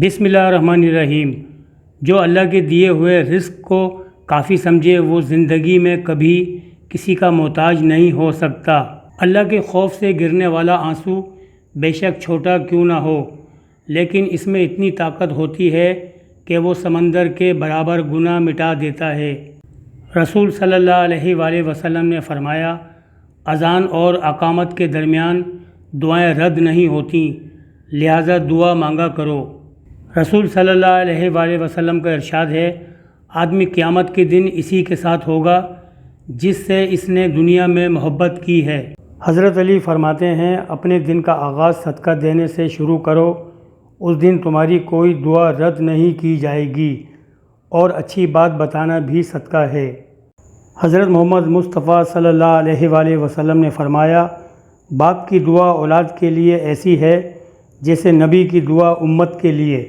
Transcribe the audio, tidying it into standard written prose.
بسم اللہ الرحمن الرحیم۔ جو اللہ کے دیے ہوئے رزق کو کافی سمجھے وہ زندگی میں کبھی کسی کا محتاج نہیں ہو سکتا۔ اللہ کے خوف سے گرنے والا آنسو بے شک چھوٹا کیوں نہ ہو، لیکن اس میں اتنی طاقت ہوتی ہے کہ وہ سمندر کے برابر گناہ مٹا دیتا ہے۔ رسول صلی اللہ علیہ وآلہ وسلم نے فرمایا، اذان اور اقامت کے درمیان دعائیں رد نہیں ہوتیں، لہٰذا دعا مانگا کرو۔ رسول صلی اللہ علیہ وآلہ وسلم کا ارشاد ہے، آدمی قیامت کے دن اسی کے ساتھ ہوگا جس سے اس نے دنیا میں محبت کی ہے۔ حضرت علی فرماتے ہیں، اپنے دن کا آغاز صدقہ دینے سے شروع کرو، اس دن تمہاری کوئی دعا رد نہیں کی جائے گی، اور اچھی بات بتانا بھی صدقہ ہے۔ حضرت محمد مصطفیٰ صلی اللہ علیہ وآلہ وسلم نے فرمایا، باپ کی دعا اولاد کے لیے ایسی ہے جیسے نبی کی دعا امت کے لیے۔